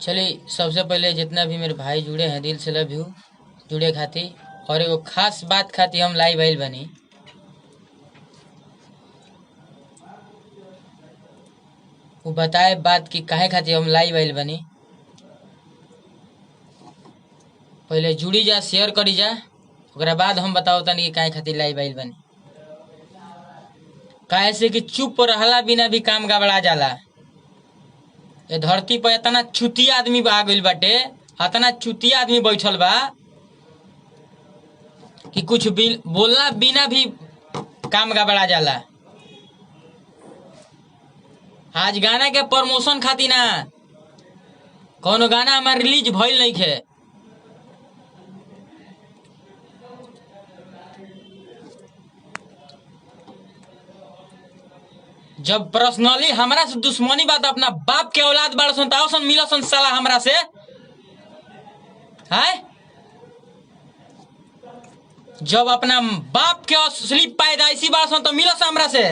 चलिए, सबसे पहले जितना भी मेरे भाई जुड़े हैं दिल से लव यू। जुड़े खाती और एगो खास बात खाती हम लाइव आइल बनी। वो बताए बात की काहे खाती हम लाइव आइल बनी। पहले जुड़ी जा, शेयर करी जा, ओकरा बाद हम बताओ तनी कि काहे खातिर लाइव आइल बनी। काहे से कि चुप रहला बिना भी काम गड़बड़ा जाला। ये धरती पर इतना चुतिया आदमी आ गइल बाटे, इतना चुतिया आदमी बैठल बा कि कुछ बोलना बिना भी काम गड़बड़ा जाला। आज गाना के प्रमोशन खातिर ना कोनो गाना हमार रिलीज भइल नहीं है। जब पर्सनली हमरा से दुश्मनी बात अपना बाप के औलाद बाड़सन ताओसन मिलसन साला हमरा से है। जब अपना बाप के असली पैदाइशी बाड़सन तो मिलस हमरा से।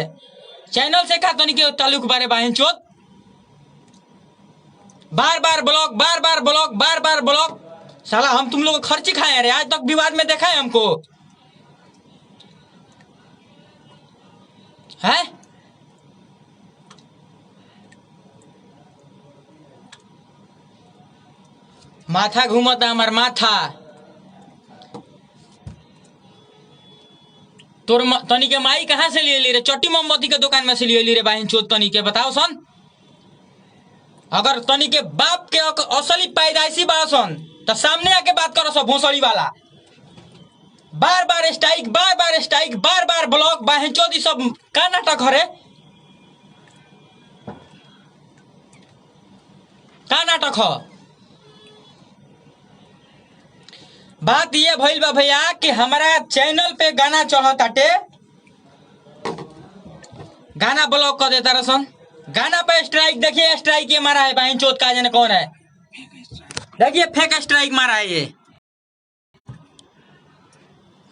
चैनल से का तनी के ताल्लुक बारे बाहिन चोद। बार बार ब्लॉक, बार बार ब्लॉक, बार बार ब्लॉक। साला हम तुम लोग खर्ची खाए रे, आज तक विवाद में देखा है हमको है। माथा घूमता हमार माथा। तोर तनी के माई कहाँ से ले ली रे? चट्टी मोमबत्ती के दुकान में से ले ली रे बाहिन चोद। तनी के बताओ सन, अगर तनी के बाप के असली पैदाइशी बासन तो सामने आके बात करो सब भोसड़ी वाला। बार बार स्ट्राइक, बार बार स्ट्राइक, बार बार ब्लॉक बाहिन चोद। सब का नाटक हरे? का नाटक हो? बात ये भइल बा भैया कि हमारा चैनल पे गाना चढ़ताटे, गाना ब्लॉक कर देता रसन। गाना पे स्ट्राइक देखिए, स्ट्राइक ये मारा है बहन चोद का जाने कौन है। देखिए फेक स्ट्राइक मारा है ये,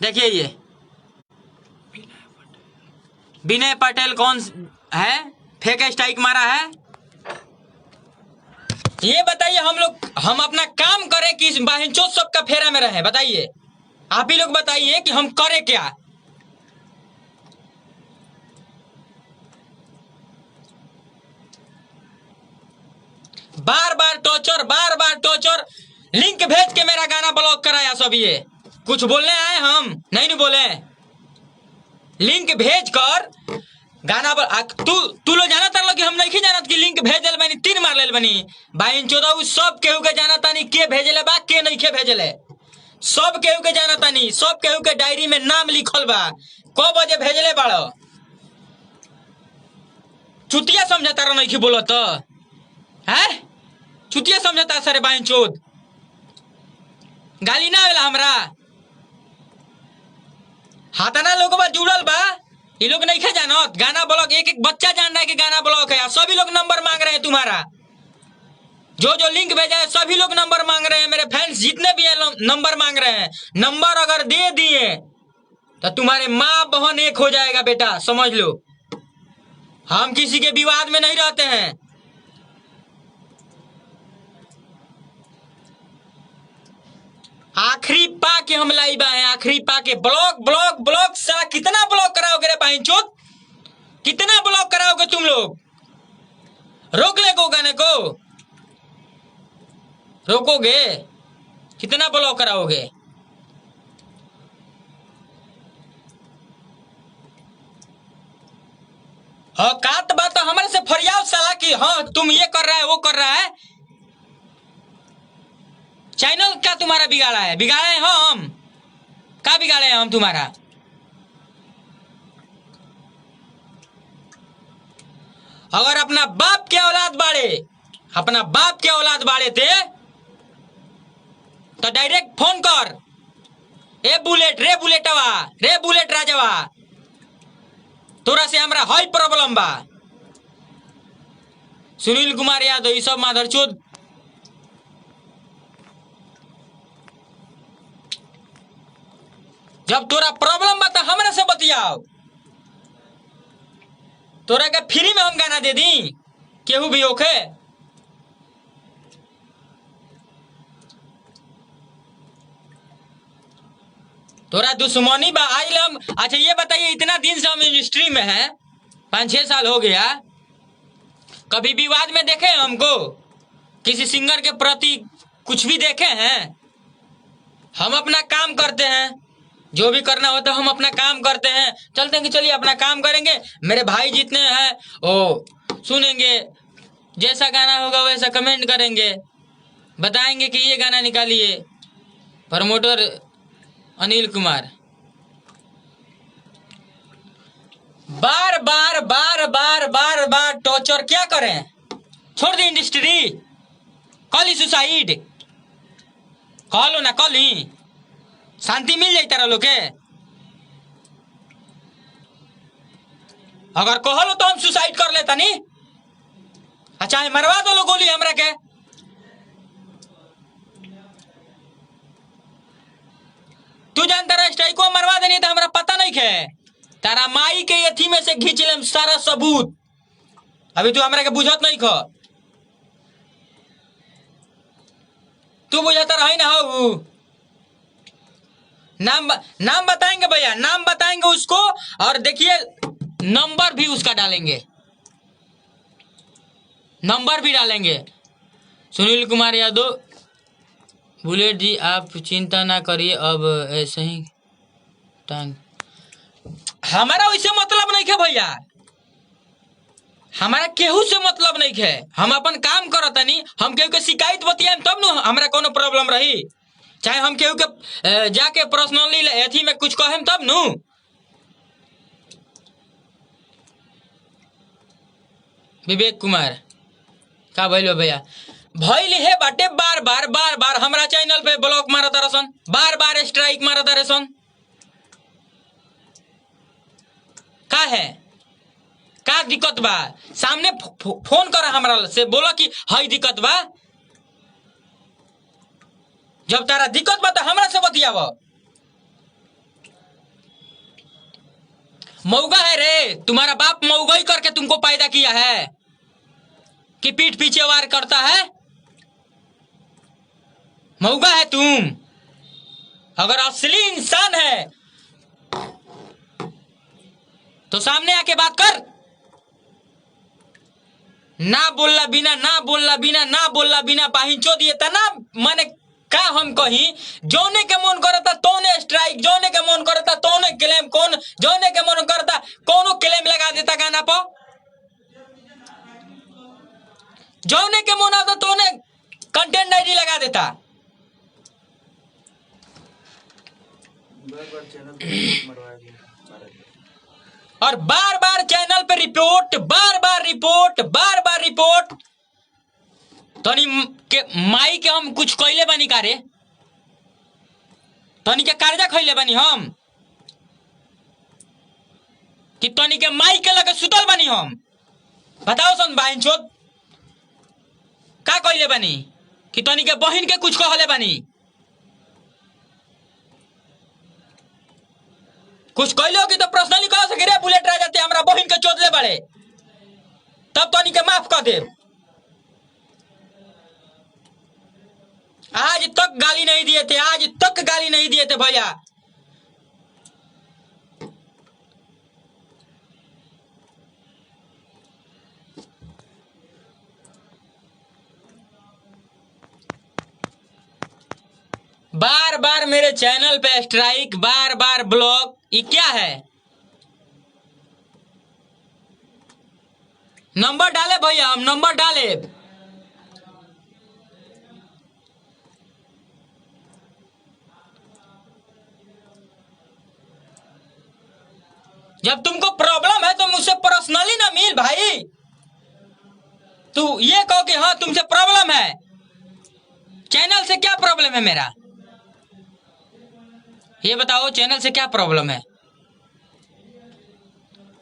देखिए ये विनय पटेल कौन है, फेक स्ट्राइक मारा है। ये बताइए हम अपना काम करें कि बहन चोद सबका फेरा में रहे? बताइए आप ही लोग, बताइए कि हम करें क्या। बार बार टॉर्चर, बार बार टॉर्चर। लिंक भेज के मेरा गाना ब्लॉक कराया सब। ये कुछ बोलने आए हम नहीं बोले। लिंक भेज कर गाना तू लोग जाना था कि हम नहीं जानत कि लिंक भेजल बनी 3 मार लेल बनी भाई 14 सब केहू के जाना तानी के भेजले बा के नहीं के भेजले। सब केहू के जाना तानी, सब केहू के डायरी में नाम लिखल बा को बजे भेजले बाड़ो। चुतिया समझता रह नहीं बोलो तो है, चुतिया समझता सरे बाइन चोद। गाली ना होला हमरा। हाथाना लोग बा जुड़ल बा, ये लोग नहीं खे जानत गाना ब्लॉक। एक एक बच्चा जान रहा है कि गाना ब्लॉक है। सभी लोग नंबर मांग रहे हैं तुम्हारा। जो जो लिंक भेजा है सभी लोग नंबर मांग रहे हैं। मेरे फैंस जितने भी हैं नंबर मांग रहे हैं। नंबर अगर दे दिए तो तुम्हारे माँ बहन एक हो जाएगा बेटा, समझ लो। हम किसी के विवाद में नहीं रहते हैं। आखिरी पा के हम लाइबा है, आखिरी पा के। ब्लॉक ब्लॉक ब्लॉक साला कितना ब्लॉक कराओगे रे बहन चोद? कितना ब्लॉक कराओगे तुम लोग? रोक ले को गाने को रोकोगे? कितना ब्लॉक कराओगे? औकात बात तो हमारे से फरियाद साला कि हाँ तुम ये कर रहा है वो कर रहा है। चैनल क्या तुम्हारा बिगाड़ा है? बिगाड़े हैं हम? क्या बिगाड़े हैं हम तुम्हारा? अगर अपना बाप के औलाद बाड़े, अपना बाप के औलाद बाड़े थे तो डायरेक्ट फोन कर, ए बुलेट रे बुलेटवा रे बुलेट राजवा, तोरा से हमरा हाई प्रॉब्लम बा। सुनील कुमार यादव ये सब माधरचोद। जब तोरा प्रॉब्लम बा तो हमरा से बतियाओ। तोरा के फ्री में हम गाना दे दी केहू भी होखे। तोरा दुश्मनी बा आइल हम। अच्छा ये बताइए, इतना दिन से हम इंडस्ट्री में हैं, 5-6 साल हो गया, कभी विवाद में देखे हमको? किसी सिंगर के प्रति कुछ भी देखे हैं? हम अपना काम करते हैं, जो भी करना होता है हम अपना काम करते हैं, चलते हैं कि चलिए अपना काम करेंगे, मेरे भाई जितने हैं वो सुनेंगे, जैसा गाना होगा वैसा कमेंट करेंगे, बताएंगे कि ये गाना निकालिए। प्रमोटर अनिल कुमार बार बार बार बार बार बार टॉर्चर क्या करें? छोड़ दी इंडस्ट्री, कॉल ही सुसाइड, कॉल हो ना कॉल ही, शांति मिल जाए तारा लोग के। अगर कहलो तो हम सुसाइड कर लेता नहीं। अच्छा मरवा दो लो गोली हमरा के। तू जानता रहा स्ट्राइको मरवा देनी तो हमरा पता नहीं है। तारा माई के एथी में से खींच ले सारा सबूत। अभी तू हमरा के बुझत नहीं ख, तू बुझाता रही ना हो। नाम बताएंगे भैया, नाम बताएंगे उसको, और देखिए नंबर भी उसका डालेंगे, नंबर भी डालेंगे। सुनील कुमार यादव, बुलेट जी आप चिंता ना करिए, अब ऐसे ही टांग। हमारा वैसे मतलब नहीं है भैया, हमारा केहू से मतलब नहीं है। हम अपन काम करता नहीं, हम केहू के शिकायत बतियाएं तब न हमारा कोनो प्रॉब्लम रही। चाहे हम केहू के जाके पर्सनली एथी में कुछ कहें तब नु। विवेक कुमार का भइलो भैया? भइल है बाटे, बार बार बार बार हमारा चैनल पे ब्लॉक मारता रसन, बार बार स्ट्राइक मारता रसन। का है, का दिक्कत बा? सामने फोन कर हमरा से, बोला कि हई दिक्कत बा। जब तारा दिक्कत बा तो हमरा से बतियाव। मौगा है रे, तुम्हारा बाप मौगाई करके तुमको पैदा किया है कि पीठ पीछे वार करता है? मौगा है तुम। अगर असली इंसान है तो सामने आके बात कर। ना बोलला बिना, ना बोलला बिना, ना बोलला बिना पाहिंचो दिए तना। माने का हम कही, जोने के मन करता तोने स्ट्राइक, जोने के मन करता तोने क्लेम, कौन जोने के मन करता कोनो क्लेम लगा देता गाना पर, जोने के मन आता तोने कंटेंट आईडी लगा देता। और बार बार चैनल पे रिपोर्ट, बार बार रिपोर्ट, बार बार रिपोर्ट। तनी के माई के हम कुछ कइले बानी का रे? तनी के कर्जा खइले बानी हम कि तनी के माई के लगे सुतल बानी हम? बताओ सन बाइन चोद, का कइले बानी कि तनी के बहिन के कुछ कहले बानी? कुछ कहले हो कि तो पर्सनली कह सके रे बुलेट रह जाते हमरा बहिन के चोदले बड़े, तब तनी के माफ कर दे। आज तक गाली नहीं दिए थे, आज तक गाली नहीं दिए थे भैया। बार बार मेरे चैनल पे स्ट्राइक, बार बार ब्लॉक, ये क्या है? नंबर डाले भैया, हम नंबर डाले। जब तुमको प्रॉब्लम है तो मुझसे पर्सनली ना मिल भाई। तू ये कहो कि हाँ तुमसे प्रॉब्लम है, चैनल से क्या प्रॉब्लम है मेरा? ये बताओ चैनल से क्या प्रॉब्लम है?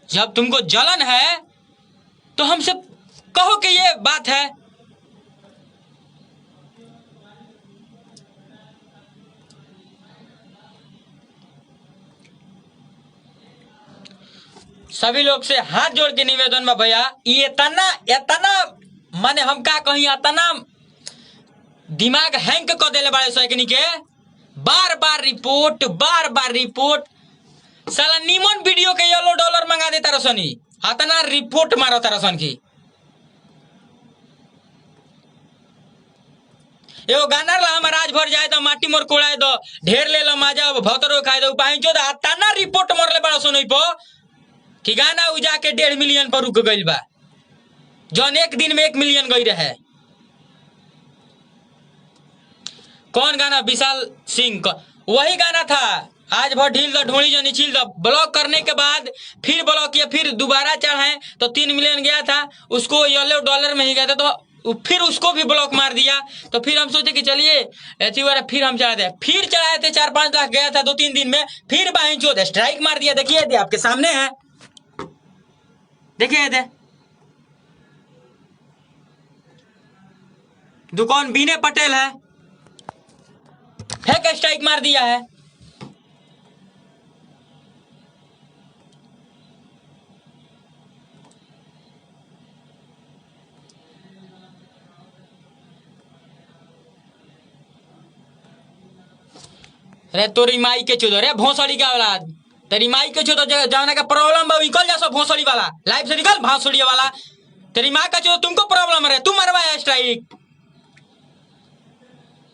जब तुमको जलन है तो हमसे कहो कि ये बात है। सभी लोग से हाथ जोड़ के निवेदन बा भैया, ये इतना इतना माने हम का कहीं इतना दिमाग हैंग कर देले बाड़े सैकनी के, बार बार रिपोर्ट साला निमन वीडियो के येलो डॉलर मंगा देता रसनी, इतना रिपोर्ट मारो तरसन की। एगो गाना ला हम राज भर जाए तो माटी मोर कोड़ाए दो, ढेर ले लो माजा भौतरो खाए दो, पाई जो तना रिपोर्ट मरले बड़ा सुनई पो कि गाना उ जाके 1.5 मिलियन पर रुक गइल बा, जौन एक दिन में 1 मिलियन गई रहे। कौन गाना? विशाल सिंह का वही गाना था, आज भर ढील दो ढोली जनी छील दो। ब्लॉक करने के बाद फिर ब्लॉक किया, फिर दोबारा चढ़ाए तो 3 मिलियन गया था, उसको येलो डॉलर में ही गया था, तो फिर उसको भी ब्लॉक मार दिया। तो फिर हम सोचे कि चलिए ऐसी बार फिर हम चढ़ा दे, फिर चढ़ाए थे 4-5 लाख गया था 2-3 दिन में, फिर बाई चौथ स्ट्राइक मार दिया। देखिए थे आपके सामने है, देखिए थे दुकान बीने पटेल है, फेक स्ट्राइक मार दिया है। अरे तोरी माई के चुदो रे भोसड़ी का औलाद, तेरी माई के चुदो जाने का प्रॉब्लम बा, निकल जा सब भोसड़ी वाला, लाइफ से निकल भोसड़ी वाला। तेरी माँ का चुदो, तुमको प्रॉब्लम है, तुम मरवाया स्ट्राइक,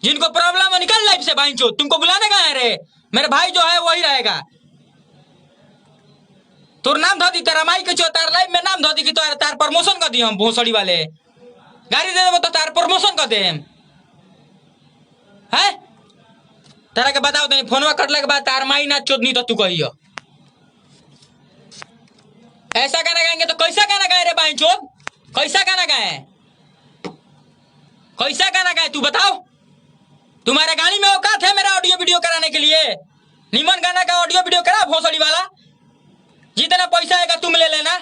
जिनको प्रॉब्लम है निकल लाइफ से भाई चो, तुमको बुलाने का है रे, मेरे भाई जो है वही रहेगा। तोर नाम धो दी, तेरा माई के चो तार लाइफ में नाम धो दी कि तार प्रमोशन कर दी हम भोसड़ी वाले, गाड़ी दे देबो तो तार प्रमोशन कर दे हम है। तेरा के बताओ तनी फोनवा कटले के बाद तार माई ना चोदनी तो तू कहियो। ऐसा गाना गाएंगे तो कैसा गाना गाए रे भाई चोद, कैसा गाना गाए, कैसा गाना गाए तू बताओ। तुम्हारे गाड़ी में औकात है मेरा ऑडियो वीडियो कराने के लिए? निमन गाना का ऑडियो वीडियो करा भोसड़ी वाला, जितना पैसा आएगा तुम ले लेना,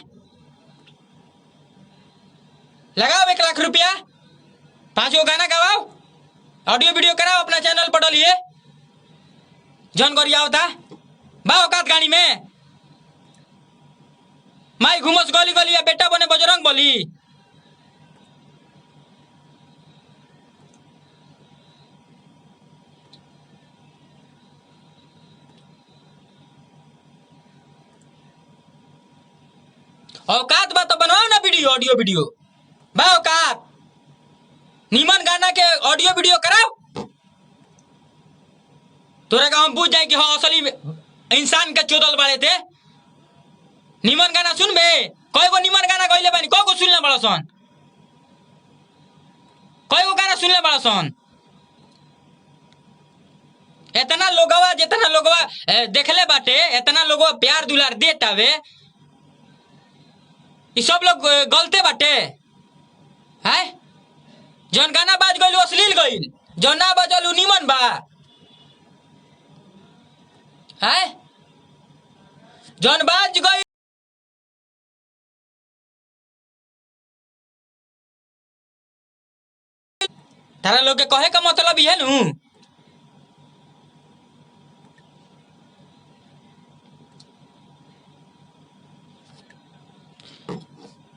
लगाओ 1 लाख रुपया, 5 गो गाना गवाओ, ऑडियो वीडियो कराओ, अपना चैनल पर डालिए, जन गरिया होता बा औकात गाड़ी में। माई घुमस गली गली, बेटा बने बजरंग बली। औकात बा तो बनवाओ ना वीडियो, ऑडियो वीडियो बा औकात, निमन गाना के ऑडियो वीडियो कराओ, तोरे का हम पूछ जाए कि हाँ असली इंसान के चोदल बाड़े थे। निमन गाना सुन बे, कोई को निमन गाना गइले बानी, कोई को सुनले बड़ा सन, कोई को गाना सुनले बड़ा सन। इतना लोगवा, जितना लोगवा देखले बाटे, इतना लोगवा प्यार दुलार देता वे, ये सब लोग गलते बाटे है। जौन गाना बाज गइल अश्लील गइल, जौन ना बजल निमन बा है, जौन बाज गइल तारा लोग के कहे का मतलब ये नु।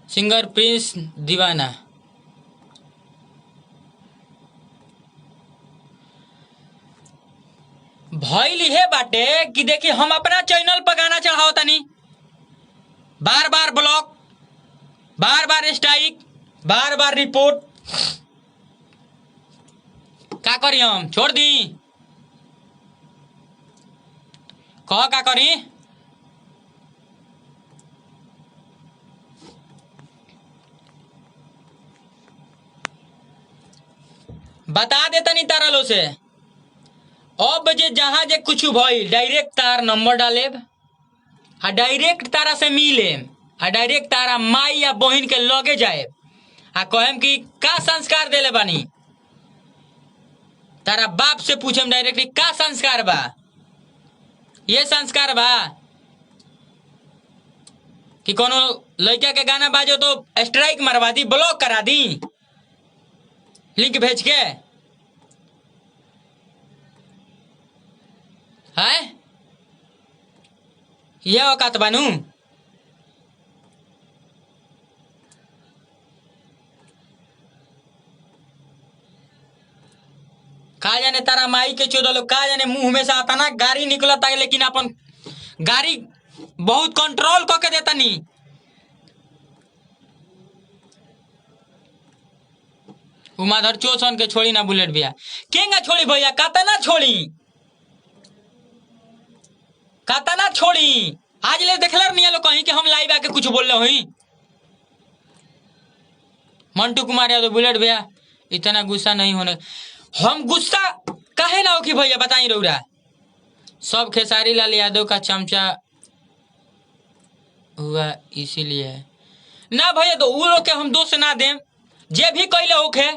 सिंगर प्रिंस दीवाना, भइल हे बाटे कि देखिए हम अपना चैनल पर गाना चढ़ाओ तनी, बार बार ब्लॉक, बार बार स्ट्राइक, बार बार रिपोर्ट, का करी हम छोड़ दी, कह का करी। बता दे तनी तारा लो से, अब जे जहां जे कुछ भइल डायरेक्ट तार नंबर डालेब, आ डायरेक्ट तारा से मिले, आ डायरेक्ट तारा माई या बहन के लगे जाए, आ कहेम कि का संस्कार देले बानी, तारा बाप से पूछम डायरेक्टली का संस्कार बा, ये संस्कार बा कि कोनो लड़का के गाना बाजो तो स्ट्राइक मरवा दी, ब्लॉक करा दी लिंक भेज के है, ये औकात बानू। का जाने तारा माई के चोदलो, का जाने मुंह में से आता ना गाड़ी निकलता है, लेकिन अपन गाड़ी बहुत कंट्रोल करके देता नहीं। उमाधर चोसन के छोड़ी ना बुलेट भैया, केंगा छोड़ी भैया, कातना छोड़ी, कातना छोड़ी। आज ले देखलर नहीं लो कहीं कि हम लाइव आके कुछ बोल रहे हुई। मंटू कुमार यादव, बुलेट भैया इतना गुस्सा नहीं होने, हम गुस्सा काहे ना हो कि भैया बताई रौरा। सब खेसारी लाल यादव का चमचा हुआ इसीलिए है ना भैया, तो वो लोग के हम दोष ना दें, जे भी कैले होखे।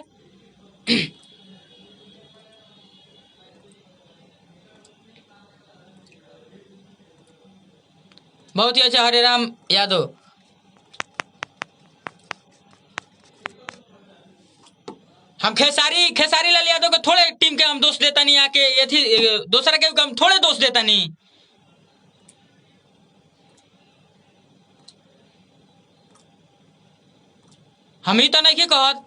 बहुत ही अच्छा हरे राम यादव, हम खेसारी लाल यादव के थोड़े टीम के हम दोष देता नहीं, आके ये थी दूसरा के हम थोड़े दोष देता नहीं। हम ही तो नहीं कहत,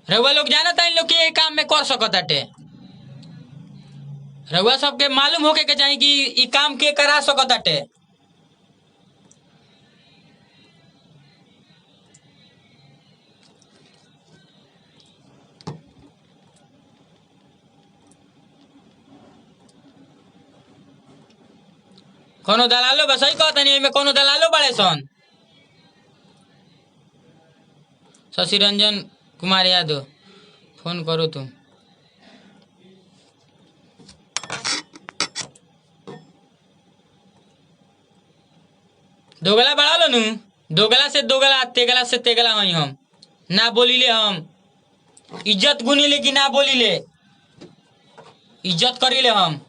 रउआ लोग जानता इन लोग के ये काम में कर सकत हटे। रउआ सबके मालूम होके के चाहिए कि ई काम के करा सकत हटे। कोनो दलालो बस सही कहता नहीं, में कोनो दलालो बड़े सन। शशि रंजन कुमार यादव, फोन करो तुम। दोगला बढ़ा लो नू, दोगला से दोगला, तेगला से तेगला हई हम ना बोलीले, हम इज्जत गुनीले कि ना बोलीले, इज्जत करीले हम।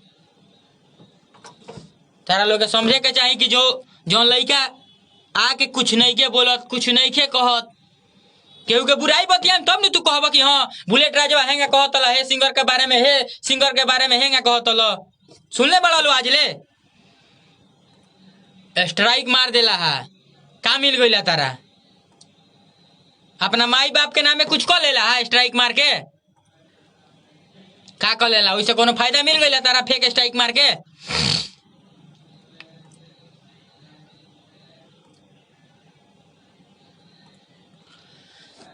तारा लोग समझे के चाहिए कि जो लड़का आके कुछ नहीं के बोलत, कुछ नहीं के कहत, केहू के बुराई बतियान तब नहीं तू कहब कि हाँ बुलेट राजवा हेंगा कहतल, हे सिंगर के बारे में, हे सिंगर के बारे में हेंगा कहतल। सुनले बड़ा लो आज ले स्ट्राइक मार देला है, का मिल गईला तारा? अपना माई बाप के नामे कुछ कर लेला है स्ट्राइक मार के? का कर लेला? वैसे कोनो फायदा मिल गईला तारा फेक स्ट्राइक मार के?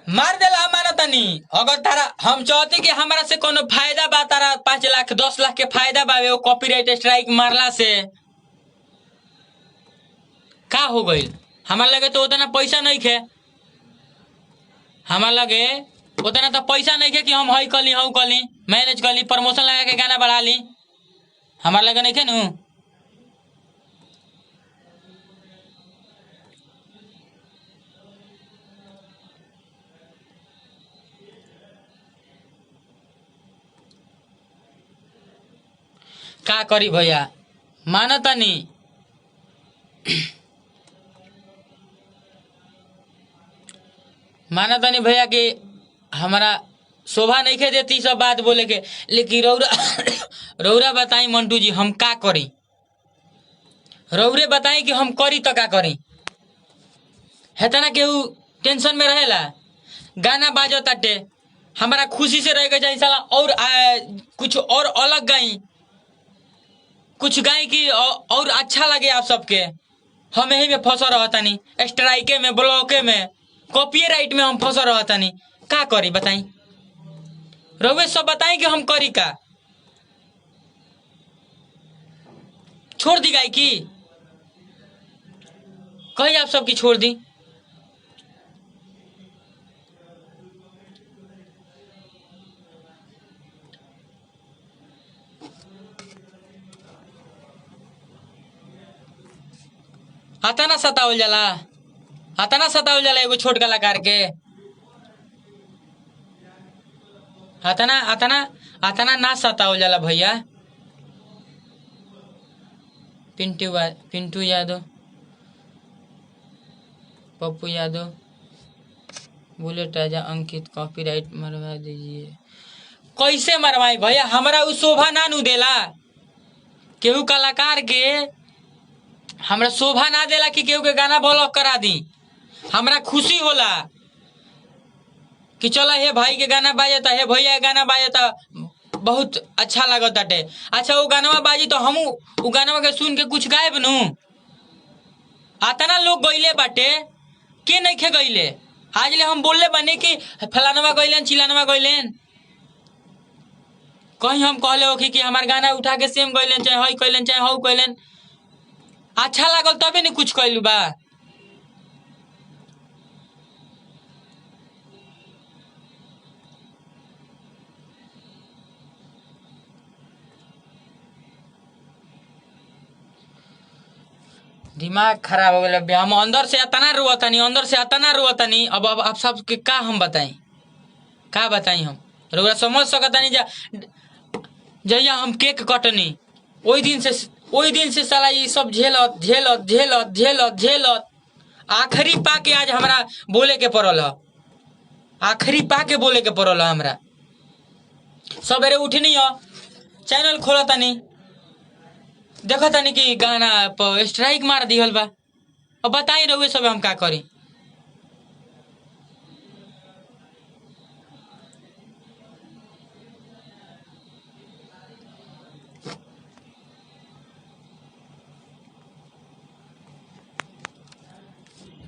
मार देला हमारा तनी। अगर तारा हम चाहते कि हमारा से कोनो फायदा बा, तारा 5 लाख 10 लाख के फायदा बावे वो कॉपीराइट स्ट्राइक मारला से, का हो गई? हमारे लगे तो उतना पैसा नहीं खे, हमारे लगे उतना तो पैसा नहीं खे कि हम हई कली हऊ कली मैनेज कली प्रमोशन लगा के गाना बढ़ा ली, हमारे लगे नहीं खे नू। का करी भैया, मानता नहीं। मानता नहीं भैया कि हमारा शोभा नहीं खे देती सब बात बोले के, लेकिन रौरा बताई मंटू जी हम का करी? रौरे बताई कि हम करी तो का करी? है तना केहू टेंशन में रहेला, गाना बाजो ताटे हमारा खुशी से रह जाए साला, और कुछ और अलग गाई, कुछ गाय की और अच्छा लगे आप सबके। हम यही में फंसा रहता नहीं, स्ट्राइके में, ब्लॉके में, कॉपीराइट में हम फंसा रहता नहीं। का करी बताई? रउए सब बताई कि हम करी का? छोड़ दी गाय की? कही आप सबकी छोड़ दी? आता ना सतावल जाला, आता ना सतावल जाला एगो छोट कलाकार के। आता ना सतावल जाला भैया। पिंटू यादव, पप्पू यादव, बुलेट राजा, अंकित, कॉपीराइट मरवा दीजिए। कैसे मरवाई भैया? हमारा उ शोभा ना नु देला, केहू कलाकार के हमरा शोभा ना देला कि केहू के गाना ब्लॉक करा दी। हमरा खुशी होला कि चला हे भाई के गाना बाजता, हे भैया गाना बाजता, बहुत अच्छा लगत बाटे। अच्छा वो गानवा बाजी तो हम उ गानवा के सुन के कुछ गायब नु। आतना लोग गइले बाटे के नइखे गइले। आज ले हम बोलले बानी कि फलानवा गइलेन चिलानवा गइलेन। कहीं हम कहले हो कि हमार गाना उठा के सेम गइलेन चाहे हई कइलेन चाहे हऊ कइलेन। अच्छा लागल तबे नहीं कुछ कइलू बा। दिमाग खराब हो गया। हम अंदर से अतना रोतनी अंदर से अतना रोतनी। अब आप सबके का हम बताई का बताई हम रोरा समझ सकतानी जा। जहिया हम केक कटनी ओई दिन से साला ये सब झेलत झेलत झेलत झेलत झेलत आखिरी पा के आज हमरा बोले के पड़ल ह। आखिरी पा के बोले के पड़ल ह हमरा। सवेरे उठनी ह चैनल खोलतानी देखतानी कि गाना पर स्ट्राइक मार दिहल बा। अब बताई रहुए सब हम का करी।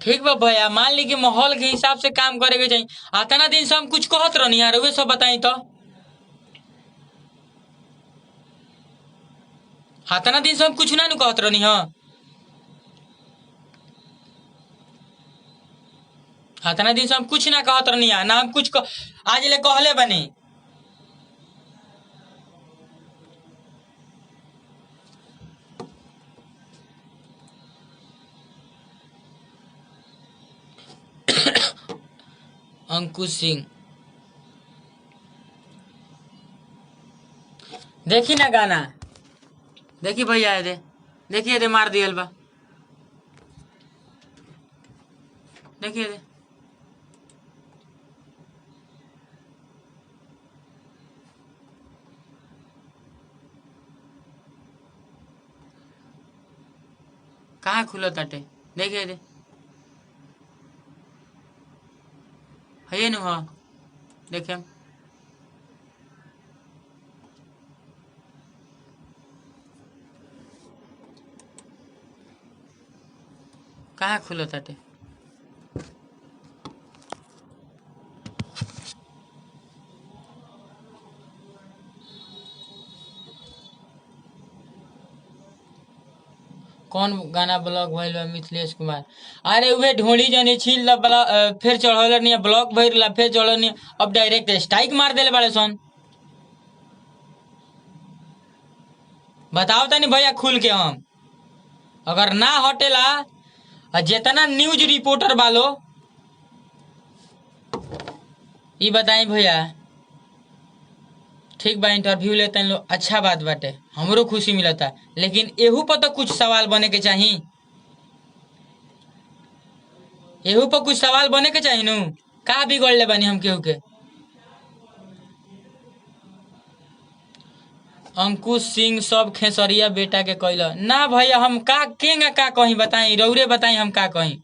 ठीक बा भैया मान ली कि माहौल के हिसाब से काम करे के चाहिए। आतना दिन से हम कुछ कहत रहनी यार रहुए सब बताई तो। आतना दिन से हम कुछ ना नु कहत रहनी ह। आतना दिन से हम कुछ ना कहत रहनी ना हम कुछ आज ले कहले बनी। अंकुश सिंह देखी ना गाना देखी भैया दे देखिए दे मार दियल बा। देखिए दे कहाँ खुलो ताटे देखिए दे है नु हाँ देखे कहाँ खुलो ताटे। कौन गाना ब्लॉक भइल बा मिथिलेश कुमार। अरे उहे ढोली जने छील फिर चढ़ल नहीं ब्लॉक भइल फिर चढ़ल नहीं। अब डायरेक्ट स्ट्राइक मार देले बाड़े सन। बताओ तनी भैया खुल के हम अगर ना हटेला जितना न्यूज रिपोर्टर बालो ये बताई भैया। ठीक बा इंटरव्यू लेते हैं लोग अच्छा बात बाटे हमरो खुशी मिलता। लेकिन एहू पर तो कुछ सवाल बने के चाहिए। एहू पर कुछ सवाल बने के चाहिए नु। का बिगड़ले बानी हम केहू के। अंकुश सिंह सब खेसरिया बेटा के कैल ना भैया हम का केंगा का कहीं बताई रौरे बताई हम का कहीं।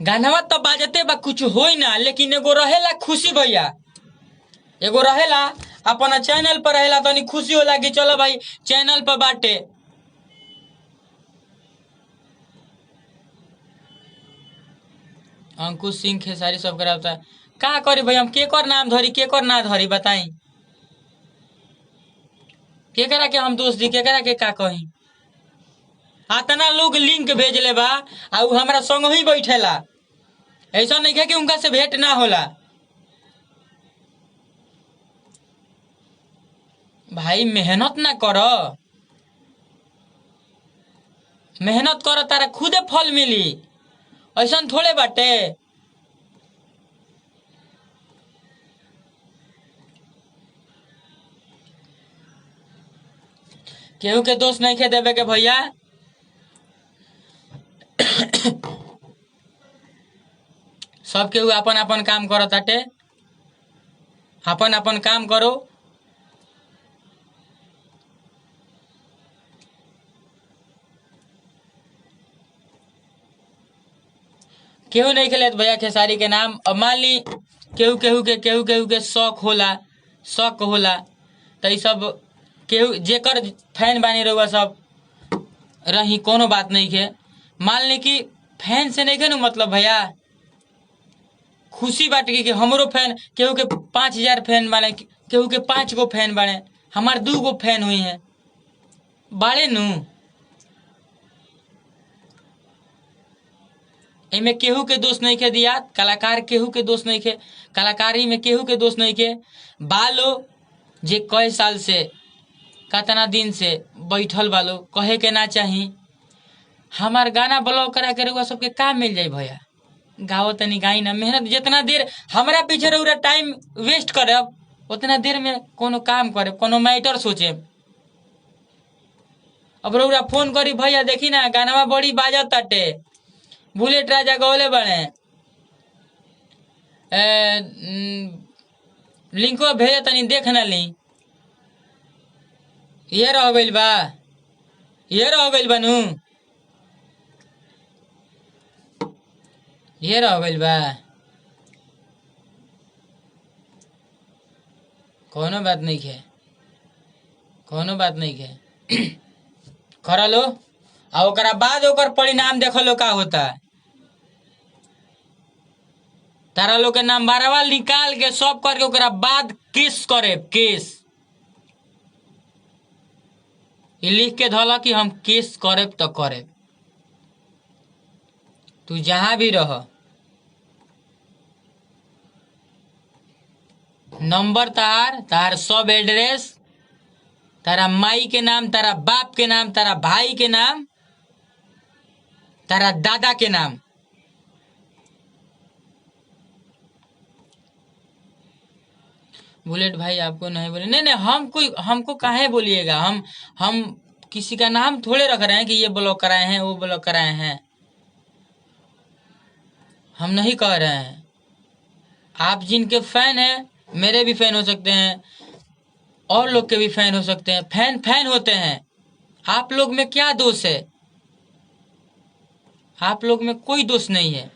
गानवा तो बाजते बा कुछ होई ना लेकिन एगो रहेला खुशी भैया। एगो रहेला अपना चैनल पर रहेला तनी खुशी होला कि चलो भाई चैनल पर बाटे। अंकुश सिंह खेसारी सब करावता का करी भाई हम केकर नाम धरी केकर ना धरी बताई। केकरा के हम दोस्त दी केकरा के का कही। आतना लोग लिंक भेजले बा आ उ हमरा संग ही बैठेला। ऐसा नहीं है कि उनका से भेंट ना होला। भाई मेहनत ना करो मेहनत करो तारा खुदे फल मिली। ऐसा थोड़े बाटे। केहू के दोस्त नहीं खे देवे के भैया। सब केहू अपन अपन काम करो ताटे अपन अपन काम करो। केहू नहीं खेले भैया खेसारी के नाम। अब मान ली केहू के शौक होला तो ये सब केहू जेकर फैन बानी रहुआ सब रही कोनो बात नहीं के। मान ली कि फैन से नहीं के न मतलब भैया खुशी बाटे कि हमरो फैन केहू के 5000 फैन बाने, केहू के 5 गो फैन बाने, हमार 2 गो फैन हुई हैं बाड़े नु। इनमें केहू के दोष नहीं के दिया, कलाकार केहू के दोष नहीं के, कलाकारी में केहू के दोष नहीं के। बालो जे कई साल से कतना दिन से बैठल बालो कहे के ना चाही हमार गाना ब्लॉक करा के रउआ सबके का मिल जाई भैया। गाओ तनी गाई ना, मेहनत जितना देर हमारा पीछे रउरा टाइम वेस्ट करब उतना देर में कोनो काम करे, कोनो मैटर सोचे। अब रउरा फोन करी भैया देखी ना गाना बड़ी बाजत ताटे, बुलेट राजा गौले बने, लिंको भेजे तनी देख ना ली। ये रह गइल बा, ये रह गइल बनू, ये रह गइल बा। कोनो बात नहीं है, कोनो बात नहीं है। कर लो आ ओकरा बाद ओकर परिणाम देख लो का होता है। तारा लोग के नाम बारवा निकाल के सब करके ओकरा बाद केस करे, केस ये लिख के धला कि हम केस करे तो करे। तू जहां भी रह नंबर तार सब एड्रेस, तारा माई के नाम, तारा बाप के नाम, तारा भाई के नाम, तारा दादा के नाम, बुलेट भाई आपको नहीं बोले। नहीं हमको काहे बोलिएगा। हम किसी का नाम थोड़े रख रहे हैं कि ये ब्लॉक कराए हैं वो ब्लॉक कराए हैं, हम नहीं कह रहे हैं। आप जिनके फैन हैं मेरे भी फैन हो सकते हैं, और लोग के भी फैन हो सकते हैं, फैन होते हैं। आप लोग में क्या दोष है? आप लोग में कोई दोष नहीं है,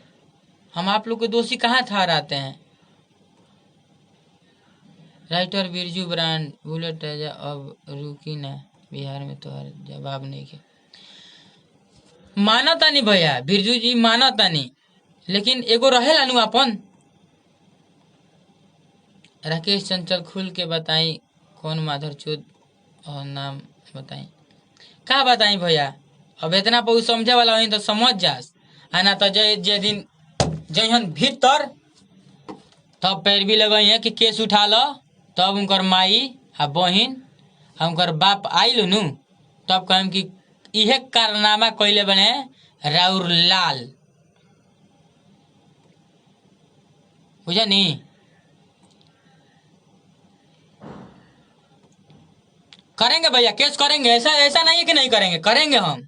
हम आप लोग के दोषी कहाँ ठहराते हैं। राइटर बिरजू ब्रांड बुलेट राजा अब रुकी ना, बिहार में तो जवाब नहीं के माना तानी भैया, बिरजू जी माना तानी, लेकिन एगो रहेला नु अपन। राकेश चंचल खुल के बताई कौन माधर चौध और नाम बताई। का बताई भैया, अब इतना बहुत समझे वाला हो तो समझ जास, आना तो जे दिन जहन भीतर तब पैरवी लगई है कि केस उठा लो, तब उनकर माई आ बहिन उनकर बाप आइल नु, तब कहम कि इहे कारनामा कैले बने राउर लाल, बुझा नी। करेंगे भैया, केस करेंगे, ऐसा नहीं है कि नहीं करेंगे, करेंगे हम।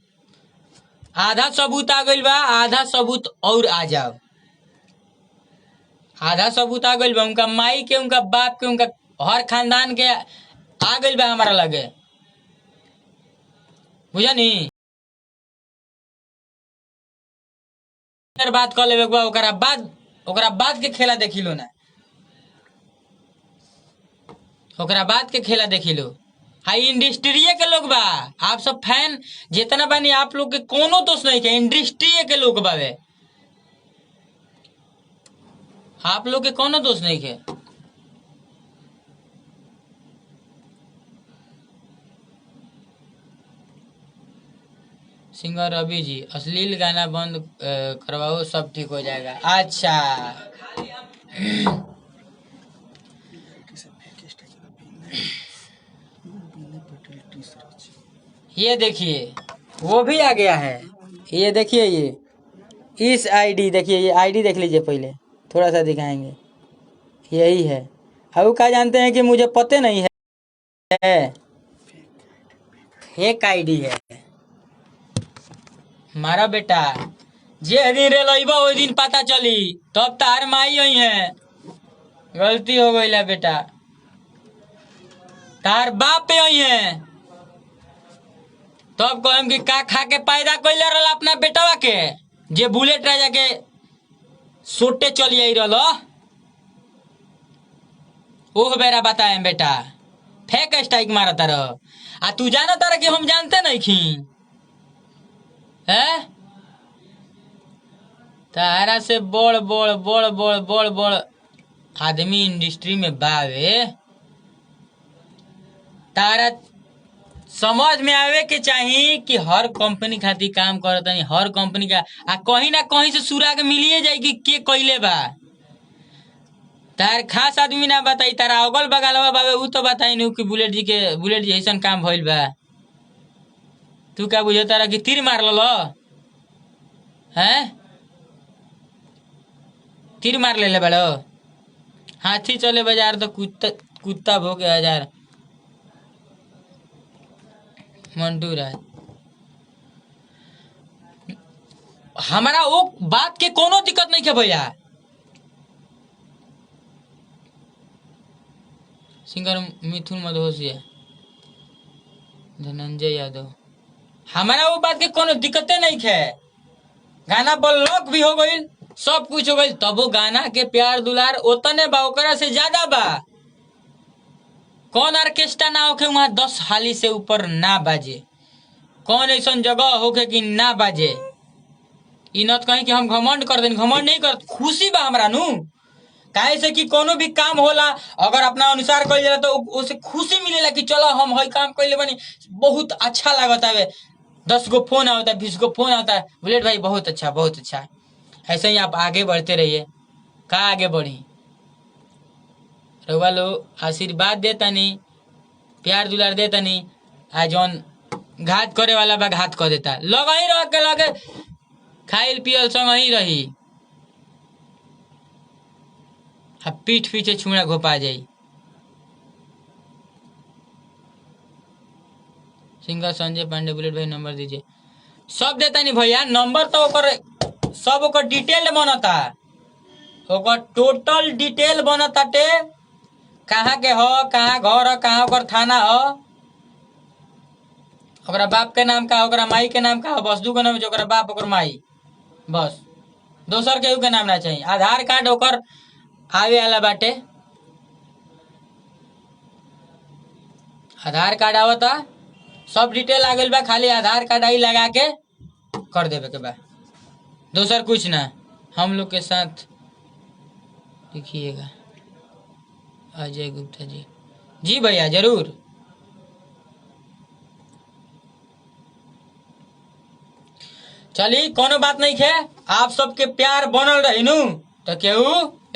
आधा सबूत आ गइल बा, आधा सबूत और आ जाओ। आधा सबूत आ गइल बा, उनका माई के, उनका बाप के, उनका हर खानदान के आ गइल बा हमारा लगे, बुझा नी। बात कर लेबे बा, ओकरा बाद के खेला देखी लो ना, ओकरा बाद के खेला देखी लो। हाई इंडस्ट्री के लोग बा, आप सब फैन जितना बानी आप लोग के कोनो दोष नहीं के, इंडस्ट्री के लोग बावे, आप लोग के कोनो दोष नहीं के। सिंगर रवि जी अश्लील गाना बंद करवाओ, सब ठीक हो जाएगा। अच्छा ये देखिए वो भी आ गया है, ये देखिए, ये इस आईडी देखिए, ये आईडी देख लीजिए, पहले थोड़ा सा दिखाएंगे, यही है। अब क्या जानते हैं कि मुझे पते नहीं है, फेक आईडी है मारा बेटा। जे दिन रे लइबा ओ दिन पता चली, तब तार माई आई है, गलती हो गई ला बेटा, तार बाप पे आई है, तब कहम कि का खा के पैदा कैले रहला अपना बेटवा के, जे बुलेट राजा के सोटे चल आई रल ओह बेरा बताए बेटा फेक स्ट्राइक मारा तार आ तू जाना तारा कि हम जानते नहीं खी है तारा से बड़ बड़ बड़ बड़ बड़ बड़ आदमी इंडस्ट्री में बावे तारा समझ में आवे के चाहिए कि हर कंपनी खातिर काम करता नहीं हर कंपनी का आ कहीं ना कहीं से सुराग मिलिए जाए कि के कइले बा तार खास आदमी ना बताई तारा अगल बगलवा बाबे उ तो बताई नु कि बुलेट जी ऐसा काम भइल बा तू क्या बुझे तारा कि तीर मार लो हैं तीर मार ले बड़ो हाथी चले बाजार तो कुत्ता भोगे हजार मंटू राज हमारा वो बात के कोनो दिक्कत नहीं है भैया सिंगर मिथुन मधोसिया धनंजय यादव हमारा वो बात के कोनो दिक्कतें नहीं है गाना ब्लॉक भी हो गई सब कुछ हो गई तब वो गाना के प्यार दुलार उतने बा ओकरा से ज्यादा बा कौन ऑर्केस्ट्रा ना होके वहां 10 हाली से ऊपर ना बाजे कौन ऐसा जगह होके कि ना बाजे ई नत कहीं कि हम घमंड कर दें घमंड नहीं कर खुशी बा हमरा नु काहे से कि कोनो भी काम होला अगर अपना अनुसार कइल जाला तो उसे खुशी मिलेला कि चलो हम हई काम कइले बनी बहुत अच्छा लागत है 10 गो फोन आता है 20 गो फोन आता है बुलेट भाई बहुत अच्छा ऐसे ही आप आगे बढ़ते रहिए का आगे बढ़ी रउआ लोग आशीर्वाद देता नहीं प्यार दुलार देता नहीं आ जौन घात करे वाला बा घात कर देता लगा ही रह के लगे खाइल पियल संग ही रही पीठ पीछे छुड़ा घोपा जाई सिंगर संजय पांडे बुलेट भाई नंबर दीजिए सब देता नहीं भैया नंबर तो ओकर सब ओकर डिटेल बनता ओकर टोटल डिटेल बनता टे कहाँ के हो कहाँ घर हो कहाँ ओकर थाना हो ओकरा बाप के नाम का ओकरा माई के नाम का हो बस 2 गो नाम है ओकरा बाप ओकर माई बस दोसर केहू के नाम ना चाहिए आधार कार्ड ओकर आवे वाला बाटे आधार कार्ड आवता सब डिटेल आ गइल बा खाली आधार कार्ड आई लगा के कर देवे के बा दोसर कुछ ना हम लोग के साथ लिखिएगा अजय गुप्ता जी भैया जरूर चली कोनो बात नहीं है आप सबके प्यार बनल रही नु तो केहू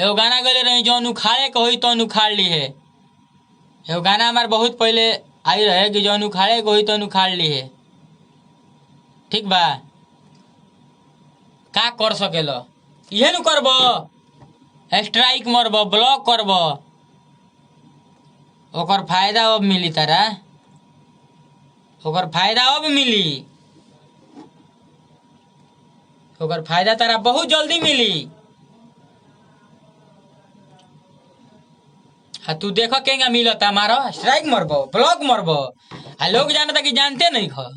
एगो गाना गले रही जौन उखाड़े के होई तो उखाड़ ली है एगो गाना हमार बहुत पहले आई रहे कि जौन उखाड़े के होई तो उखाड़ ली है ठीक बा का कर सकेलो इहे नु करबो स्ट्राइक मरबो ब्लॉक करबो ओकर फायदा अब मिली तारा ओकर फायदा अब मिली ओकर फायदा तारा बहुत जल्दी मिली हाँ तू देखो केंगा मिलता मारो स्ट्राइक मरबो ब्लॉक मरबो आ लोग जानता कि जानते नहीं खो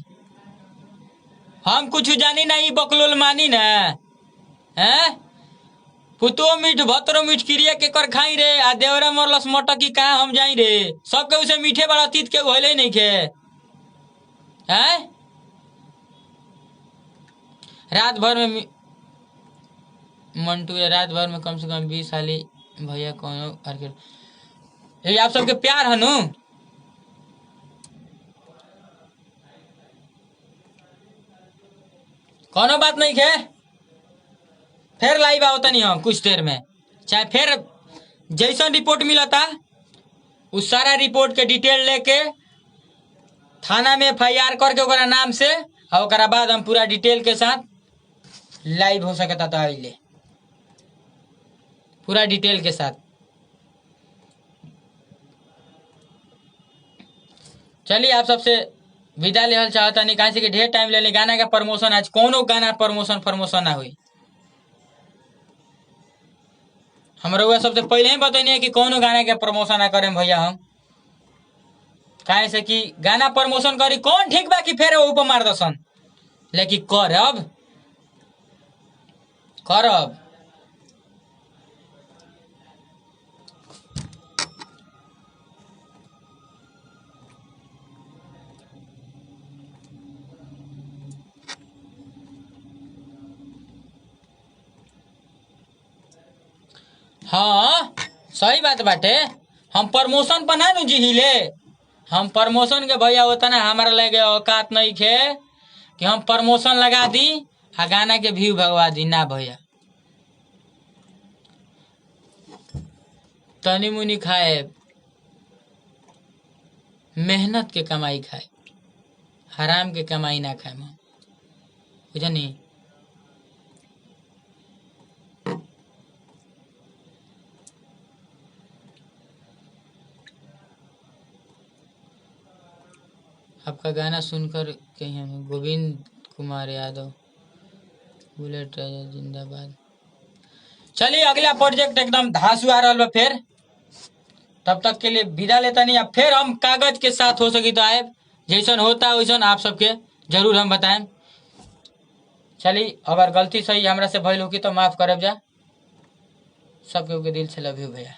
हम कुछ जानी नहीं बकलोल मानी ना हैं पुतो मीठ भतरो मीठ क्रिया के कर खाई रे आ देवरा मरलस मटकी कहाँ हम जाई रे सब के उसे मीठे बड़ा तीत के होले नहीं खे हैं रात भर में मंटू रात भर में कम से कम 20 साली भैया कौन ये आप सबके प्यार है नु कोनो बात नहीं है फिर लाइव आवता नहीं हम कुछ देर में चाहे फिर जैसा रिपोर्ट मिला था उस सारा रिपोर्ट के डिटेल लेके थाना में FIR करके ओकरा नाम से और ओकरा बाद हम पूरा डिटेल के साथ लाइव हो सकता तो आइले पूरा डिटेल के साथ चलिए आप सबसे विदा लेवल चाहता नहीं कहा कि ढेर टाइम ले गाना का प्रमोशन आज कोनो गाना प्रमोशन ना हुई हमारा हुआ सबसे पहले ही बताइए कि कोनो गाना के प्रमोशन ना करें भैया हम कहे से कि गाना प्रमोशन करी कौन ठीक बा कि फिर ऊपर मार दसन लेकिन करब हाँ सही बात बाटे। हम प्रमोशन पर ना जिहिले। हम प्रमोशन के भैया होता ना हमारा लगे औकात नहीं खे कि हम प्रमोशन लगा दी आ गाना के व्यू भगवा दी ना भैया। तनी मुनी खाए, मेहनत के कमाई खाए, हराम के कमाई ना खाए। बुझनी। आपका गाना सुनकर कहीं हमें गोविंद कुमार यादव, बुलेट राजा जिंदाबाद। चलिए अगला प्रोजेक्ट एकदम धांसू आ रहा फिर। तब तक के लिए विदा लेता नहीं। अब फिर हम कागज के साथ हो सकी तो आए, जैसन होता है वैसन आप सबके जरूर हम बताएं। चलिए अगर गलती सही हमरा से भइल होगी तो माफ करब जा। सबके दिल से लव यू भैया।